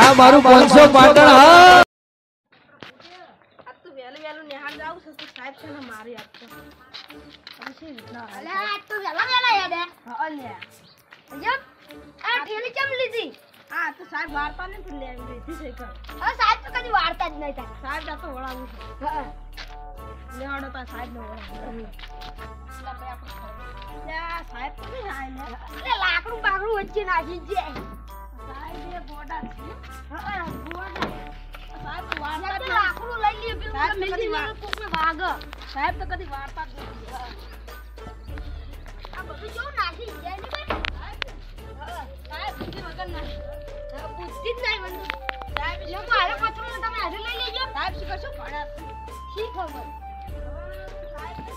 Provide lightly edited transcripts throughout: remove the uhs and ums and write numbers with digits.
આ મારું 500 પાટણ હા આ તો વેલું નેહાળ જાવ છે તો સાહેબ છે ને મારી આપતો પછી રીતના અલે આ તો વેલા યાદ હે હા લે જમ આ ઠેલી ચમ લીધી હા તો સાહેબ વાર્તા ને લે લીધી છે કર હવે સાહેબ તો કદી વાર્તા જ નહીં થાય સાહેબ જા તો વળાવું છે હા લેવાડો તો સાહેબ નો વળાવું લે સાહેબ તો નહીં આય લે અલે લાકડું બાકડું વચ્ચે નાખી છે સાહેબ એ બોડા છે હા ગોડા સાહેબ તો વાર્તા એટલે લાકડું લઈ લે પેલું સાહેબ તો લઈ કદી લે વાર- કોકને વાગ સાહેબ તો કદી વાર્તા જ નથી આ બધું જો નાખી જાય ને ભાઈ સાહેબ બુદ્ધિ વગર નહીં બુદ્ધિ જ નહીં મને સાહેબ લે મારે પત્રો તમે આજે લઈ લેજો સાહેબ શું કશું ભણ્યા શી ખબર સાહેબ તો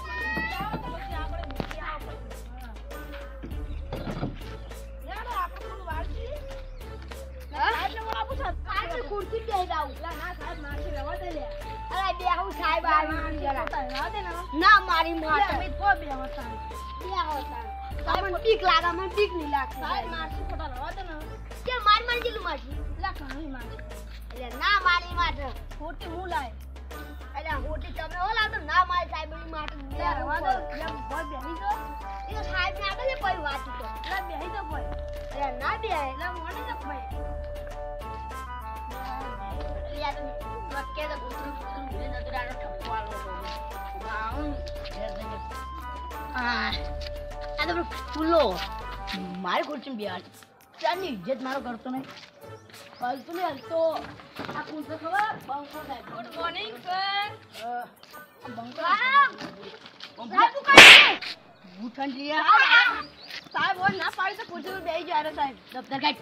આવો તો પછી આપણે મૂકી આવો લેડો આપણે થોડું વાળજી સાહેબ ને વળાવું છે સાહેબ ખુરશી બેહી જાવ લા ના સાહેબ મારથી રવા દે લે અરે બેહું સાહેબ આવી જરા રવા દે ને ના મારી લે માતા અમે તો બે હતા બેહો સાહેબ મને બીક લાગે મને બીક નહીં લાગતી સાહેબ મારથી ખોટા રવા દે ને કે મારી જેલું મારજી લા ઘણી મારથી એટલે ના મારી માથે ખોટી હું લાય એટલે હોટી તમે ઓલા તો ના મારી સાહેબ ની માથે લે રવા દે જેમ ભર બેહી જો એ તો સાહેબ ને આગળ કોઈ વાત તો લે બેહી જો ભાઈ એટલે ના બે લે મોડી જો ભાઈ લે તો મક્કે તો ગુતરું ભૂલે નતું રાડો ઠપવાળો બાઉન આ તો ફૂલો મારી ખુરશી બેહાડ ચાની ઇજ્જત મારો કરતો નહીં ફાલતુ નહીં હલતો આ કોણ છે ખબર બંકો સાહેબ ગુડ મોર્નિંગ સર બંકો સાહેબ તું કાઈ બૂઠન લીયા સાહેબ ઓર ના પાડી તો ખુરશી પર બેહી જાય રે સાહેબ દફતર કાઢ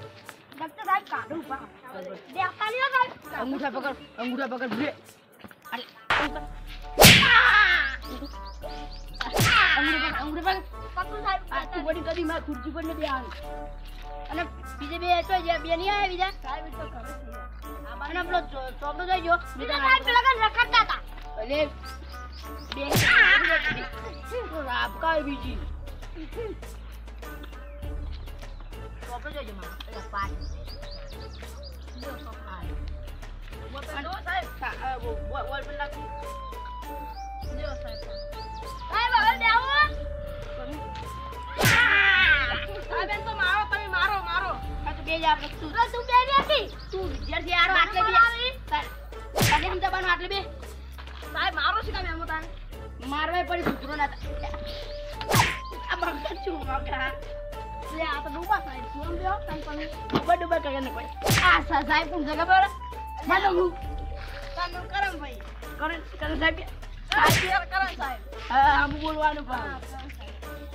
દફતર સાહેબ કાઢું પા દેખતા નહીં સાહેબ અંગૂઠા પકડ ભૂલે અરે અંગૂઠા પકડ પકડું સાહેબ આ તું બડી કદી માં ખુરશી પર ને બેહાડ અને બીજે બે તો જે બે નહીં આવ્યા બીજા સાહેબ એ તો કરે છે અને પેલો ચોપડો જોઈજો બીજા સાહેબ પેલા કાન રખડતા હતા અલે બે તો આપકા બીજી ચોપડો જોઈજો મારો પેલા પાસ લો સાહેબ બોલ પર લાગી લ્યો સાહેબ સાહેબ હવે બેહો સાહેબ એમ તો મારો તમે મારો આ તો બે જ આપણે તું બે બેઠી તું વિદ્યાર્થી આરો આટલે બે તને એમ દબાનો આટલે બે સાહેબ મારો છે કામ એમ તાને મારવાય પડી સુધરો ના આ બંકર છું મગા લે આ તો ડૂબા સાહેબ શું બેહો કામ પણ ડુબા કરે ને કોઈ આ સાહેબ કોણ જગા પર માનો હું કામ કરમ ભાઈ કરે સાહેબ સાહેબ કરમ સાહેબ હા આમ બોલવાનું પણ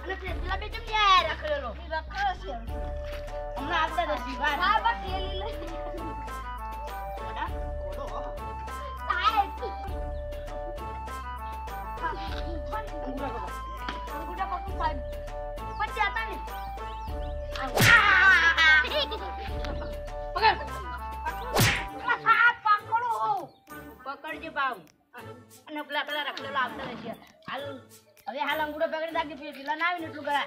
અને પેલા બે કેમ યાર રખડેલો રખડે છે હમણાં આવતા નથી વાત સાહેબ આ ઠેલી લઈ પકડજે બાવ અને પેલા રખડેલો આવતા નથી હાલ હવે હાલ અંગૂઠો પકડી રાખી પેલા ના આવીને એટલું કરાય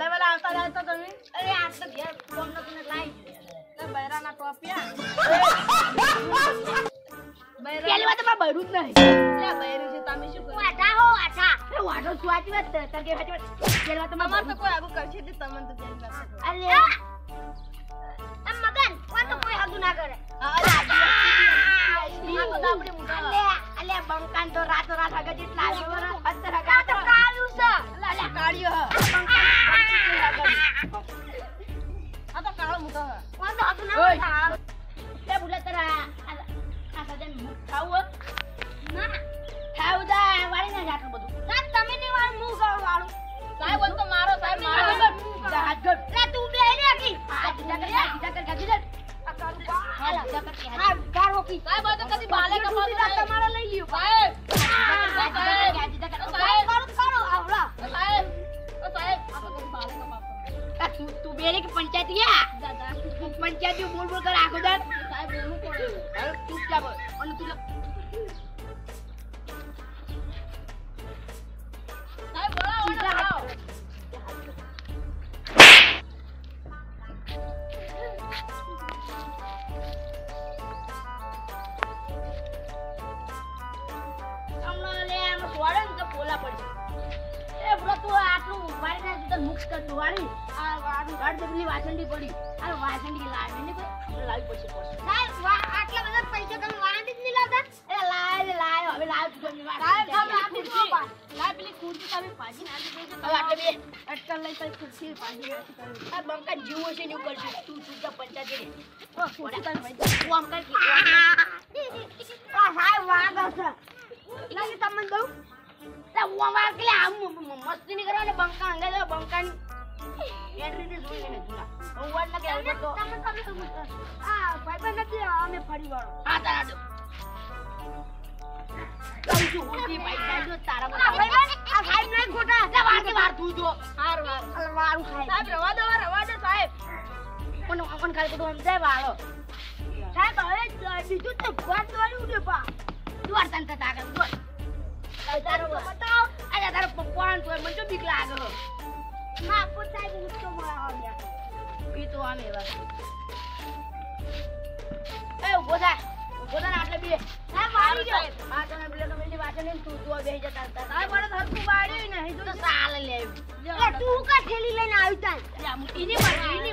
વેલા આવતા જાય તો તમે અરે આ તો ઘેર ફોન નતું ને લાઈ બૈરાના ટોપિયા પેલી વાત માં બૈરું જ નહીં લે બૈરી છે તમે શું કરો વાઢા હો વાઢા એ વાઢો શું આતી વાત તરકે સાચી વાત પેલી વાત માં તમાર તો કોઈ આગુ કરશે તે તમને તો ધ્યાન રાખજો અરે આ મગન કોઈ તો કોઈ હગું ના કરે અલે બંકાન તો રાતો રાત હગે જેટલા આવ્યો અત્તર હગે તો કાળું છે અલે કાળિયો આ તો કાળો મોટો કોઈ તો હગું ના થાય તે ભૂલે તરા આ સદન ખાવું ના ખાવ દા વાળી ના જાતું બધું ના તમે ની વાળ મું વાળું સાહેબ બોલ તો મારો સાહેબ મારો હાથ ગટ લે તું બે રે કી આ જીજા કર ગાજી દે આ કાળું હાલા જકર કે હા ગારો કી સાહેબ આ તો કદી બાલે કપાતું તમારો લઈ લ્યો સાહેબ સાહેબ કરો આવલા સાહેબ સાહેબ આ તો કદી બાલે કપાતું તું બેરે કે પંચાયતીયા પંચાયતી બોલ બોલ કર આખો દાર સાહેબ બોલવું પડે હવે તું ચાલ અને તું સાહેબ બોલાવો વાળી આ વાળ પેલી વાસંડી પડી આ વાસંડી લાવી ને કોઈ લાવી પડશે સાહેબ આટલા બધા પૈસા તમે વાંડી જ નહીં લાવતા એ લાય હવે લાવ તું સાહેબ તમે આપી દો લાવ પેલી ખુરશી તમે ભાજી નાખી દેજો હવે આટલે બે અટકલ લઈ કઈ ખુરશી ભાજી નાખી આ બંકા જીવો છે ને ઉપર તું સુધા પંચાયત રે ઓ ખુરશી તને ભાઈ હું આમ કર આ સાહેબ વાગ છે લાગી તમને દઉં લા હું વાગ કે આમ મસ્તી ની કરવાને બંકા અંગે જો બંકાની એન્ટ્રી ને જોઈ લે તુલા હું વાડ ના કે આવડો તો તમે આ ભાઈ નથી અમે ફરી વાળો આ તારા દો તું જો ઉડી ભાઈ કાજો તારા ભાઈ આ સાહેબ નહીં ખોટા લે વાર તું જો હાર વારું ખાય સાહેબ રવા દો સાહેબ કોણ ખાય તો આમ જાય વાળો સાહેબ હવે બીજું તો વાત વાળી ઉડે પા દોર તન તા આગળ દોર તારો બતાવ આ તારો પપ્પાન તો મને તો બીક લાગે ના પોતાય ગુસ્સો માં આવ્યા ઈ તો આમે વાત એ ઉભો થા આટલે બે સાહેબ મારી ગયો આ તને બોલે તો મેલી વાચન ને તું તો બેહી જતા સાહેબ મને હરકું બાડી નહીં તો સાલ લે એ તું કા થેલી લઈને આવી તા ઈની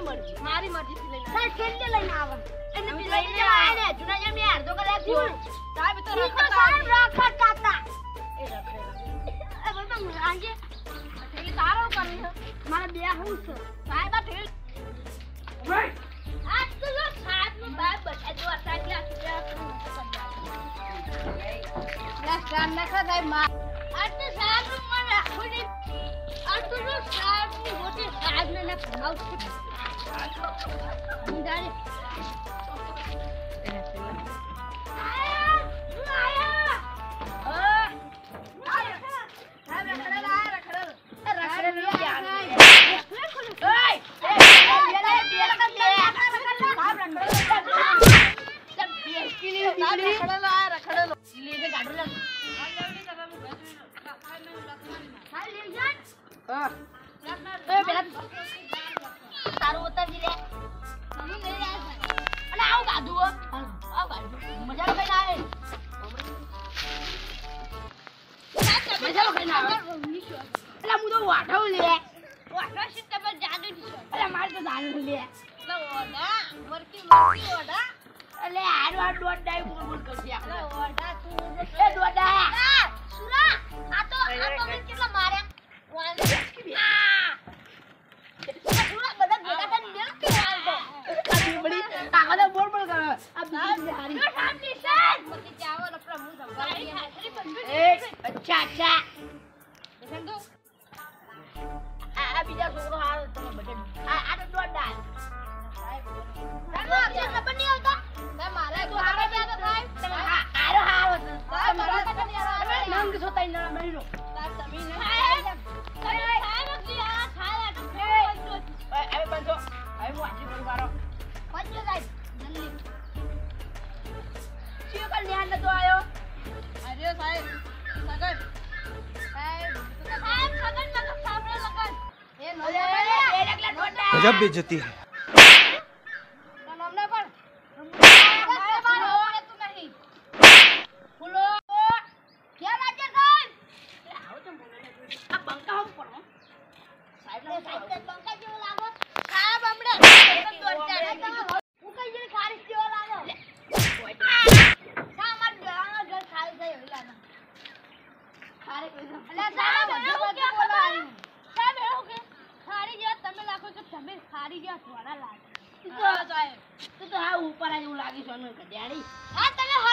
મરજી મારી મરજી થી લઈને સાહેબ થેલી લઈને આવ એને બી લઈને આય ને જુના જેમ ને અડધો કલાક થયો સાહેબ તો સાહેબ રખડ કાતા એ રખડે એ બોલ તો આંજે થેલી તારો કરી મારે બે હું છે સાહેબ આ થેલી રાઈટ આ તો સાહેબ નું બાપ બતા જો આટલા કામ ના ખાય માં આ તો સાહેબ નું મન રાખો ને આ તો સાહેબ ની મોટી સાહેબ ને ના ખાવ છે મુંડાને તારું ઉતરજી લે અને આવ ગાધુ મજા કઈ ના આવે મજા કઈ ના આવે એટલે હું તો વાઢો લે વાઢો છે તમે જાદુ દીશો એટલે મારે તો જાદુ લે એટલે ઓડા મરકી ઓડા એટલે આડો દોડ ડાઈ બોલ કરતી આપણે ઓડા તું એ દોડા સુરા આ તો મને કેટલા માર્યા વાંદે સુરા બધા ભેગા થઈને મેલ કે વાંદો આ બીબડી તાગડા બોલ બોલ કરે આ બીબડી હારી સાહેબ નિશાન મતી જાવો લપડા મું સંભાળી એ અચ્છા નિશાન તો આ બીજા છોકરો હારો તમે બટન આ તો દોડા સાહેબ આપને ખબર નહીં આવતા સાહેબ મારા તો હારો જાતો સાહેબ તમે હારો સાહેબ મારા તો નહીં હારો નંગ સોતા ન મરીનો સાહેબ તમે ને સાહેબ કી આ સાહેબ તો હવે બંધો હવે હું આજી કરું મારો બંધો સાહેબ જલ્દી ચિયો કલ ધ્યાન નતો આયો અરે સાહેબ સગન સાહેબ સગન મતલબ સાબરે લગન એ નો એ એકલા ટોટા गजब बेइज्जती है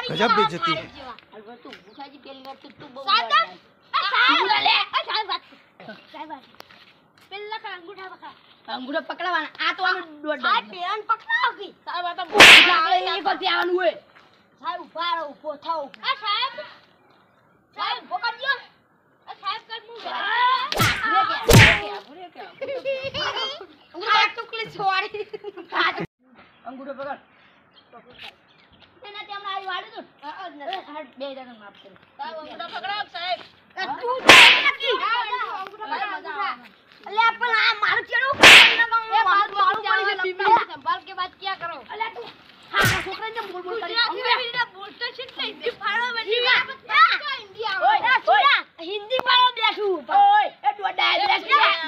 गजब बेइज्जती है तू भूखाजी पेली वर तू बहुत साहब ले साहब पेला का अंगूठा पकड़वाना आ तो आनो डोड आ पेन पकड़ाओ की साहब आ तो ये गलती आवन हुए साहब ऊपर ऊपर थाओ आ साहब पकड़ दियो आ साहब कर मुंह बुरे क्या अंगूठा टुकली छोड़ी अंगूठा पकड़ તેના તેમને આવી વાડી દો હટ બે જણ માફ કરો સાહેબ અંગૂઠા પકડાવ સાહેબ તું નક્કી અંગૂઠા અલે પણ આ મારું ચેડું એ મારું પડી છે બીબી સંભાળ કે વાત ક્યાં કરો અલે તું હા છોકરાને બોલ બોલ કરી અંગૂઠા બોલતો છે હિન્દી પાડો બેઠી હિન્દી આવે ઓય હિન્દી પાડો બેઠું ઓય એ ડોડા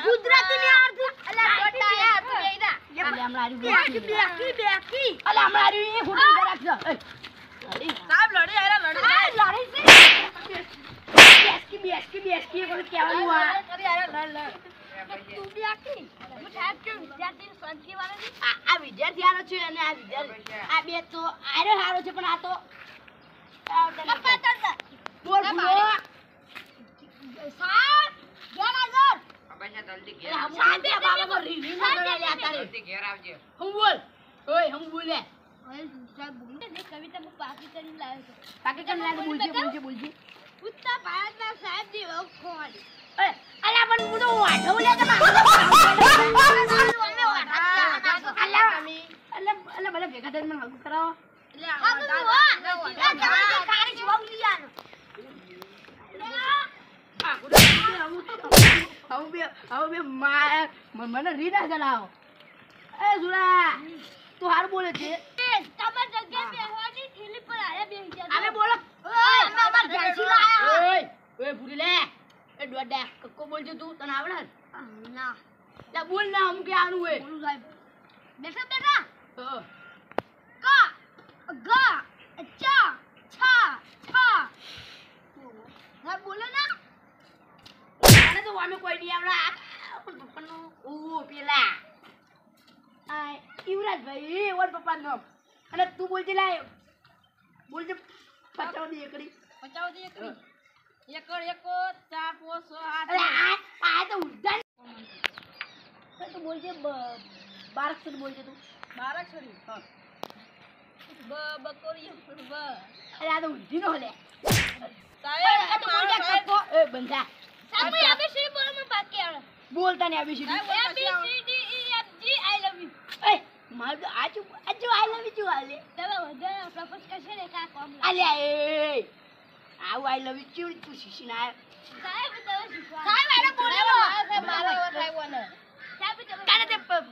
ગુજરાતી ને આવડતું સાહેબ લડી આયા લડી બેસકી કોઈ કહેવાનું આ કરી આયા લડ તું બી આખી હું સાહેબ કે વિદ્યાર્થી શાંતિ વાળા આ વિદ્યાર્થી હારો છે અને આ વિદ્યાર્થી આ બે તો આરો હારો છે પણ આ તો બોલ બોલો સાહેબ ઘેર આવજો જલ્દી ઘેર સાહેબ બે બાબા કો રીવી ના કરે લે તારે જલ્દી ઘેર આવજો હું બોલ ઓય હું બોલે ઓય સાહેબ બોલ ને કવિતા હું પાકી કરી લાવ્યો છું પાકી કરી લાવ્યો બોલજે ઉત્તા ભારતના સાહેબ જી ઓખોડી ઓય અલા પણ હું તો વાઢો લે કે અલા ભલે ભેગા થઈને મને હગું કરાવો મને રી ના જણાવો એ સુરા તું હાર બોલે છે અમે બોલો ઓય ભૂરી લે એ ડોડા કક્કો બોલજો તું તને આવડે ના લે બોલ ના હમ કે આનું હે બોલું સાહેબ બેઠા કા ગા ચા છા છા સાહેબ બોલો ના મને તો વામે કોઈ નહીં આવડા પણ પપ્પાનો ઓ પેલા આ યુવરાજભાઈ ઓર પપ્પાનો અને તું બોલજે લાય બોલજે 50 ની એકડી 50 દી એકડી એકડ એકો 4 5 6 અરે 8 આ તો ઉડાન તું બોલજે 12 અક્ષર બોલજે તું 12 અક્ષરી હા બકોરી બ અરે આ તો ઉડી નો લે સાહેબ આ તો બોલજે કક્કો એ બંધા સાહેબ ABCD બોલો મને બાકી આવડે બોલતા ને ABCD ABCD EFG I love you એ માર તો આજુ આઈ લવ યુ આલે તમે વધારે પ્રપોઝ કરશે ને કા કોમ આલે એ આવ આઈ લવ યુ તું શીશી ના સાહેબ તમે શીખવા સાહેબ આને બોલેલો સાહેબ મારો થાય ને સાહેબ તમે કાને તે પ્રભુ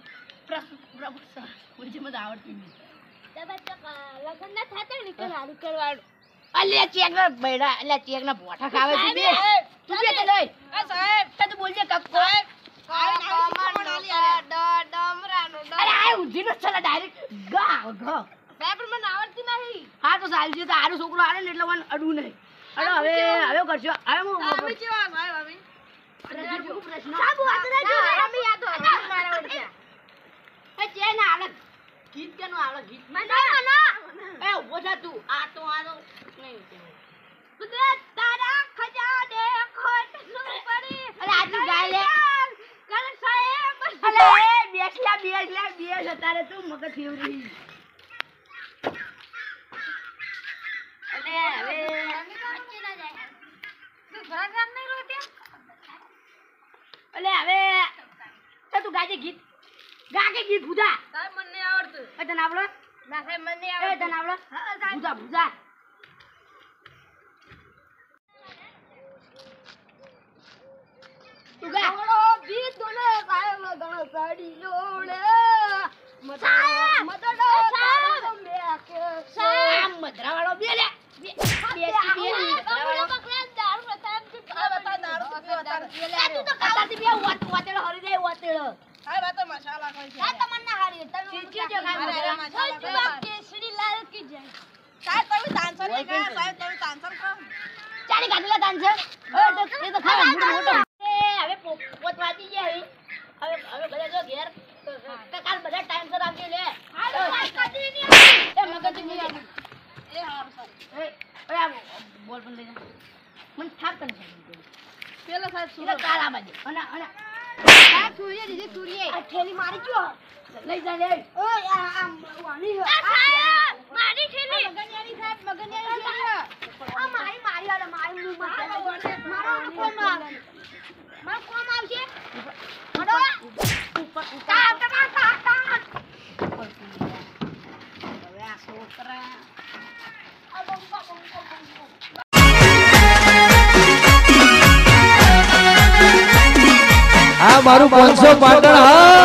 બોલજે મને આવડતી નહીં તમે તો લગન ના થાતા ને કે હારું કરવાડું અલ્યા ચેક ના બૈડા અલ્યા ચેક ના બોઠા ખાવે છે બે તું બે તે લઈ એ સાહેબ તું બોલજે કક્કો અરે આ ઉધી ન ચલા ડાયરેક્ટ ગા ગા સાહેબ મને આવડતી નહીં હા તો સાલજી તો આરો છોકરો આરે ને એટલે મને અડું નહીં અરે હવે કરજો હવે હું અમે કેવા સાહેબ અમે પ્રશ્ન સાબુ વાત રાજો અમે યાદ હો મારા ઓળખ્યા એ જે ના આલે ગીત કેનો આલે ગીત મને એ ઉભો થા તું આ તો નહીં કુદરત તારા ખજાને ખોટ શું પડી અરે આજુ ગાય લે કલ સાહેબ અલે બેસ તારે તું મગજ ફેવરી અલે હવે વચ્ચે ના જાય તું ઘર ઘર નહીં રોતે અલે હવે તો તું ગાજે ગીત ગા કે ગીત બુધા સાહેબ મને નહીં આવડતું એ તને આવડે ના સાહેબ મને નહીં એ આવડતું તને આવડે બુધા તું ગા ગીત દોને સાહેબ ગણો સાડી લોડે મધરા વાળો બે લે મસાલા કોઈ છે કેસરી લાલ કી જય સાહેબ તમે ડાન્સર નહીં ગયા સાહેબ તમે ડાન્સર કરો ચાલી ગાડેલા ડાન્સર એ તો ખાવા મોટો એ હવે પોતવાતી જાય હવે બધા જો ઘેર કાલ બધા ટાઈમ સર આવજો લે હાલો મગજ નહીં એ હાર સર એ ઓય બોલ પણ લઈ જા મને થાક તને પેલા સાહેબ સુરો કાલા બાજુ અને સાહેબ સૂર્ય દીદી સૂર્ય આ થેલી મારી જો લઈ જા લે ઓય આ વાની સાહેબ મારી થેલી મગનિયાની સાહેબ મગનિયાની થેલી આ મારી આલે મારી મું મારો કોમ આવશે હડો ઉપર તા હવે આ છોકરા આ મારું 500 પાટણ હા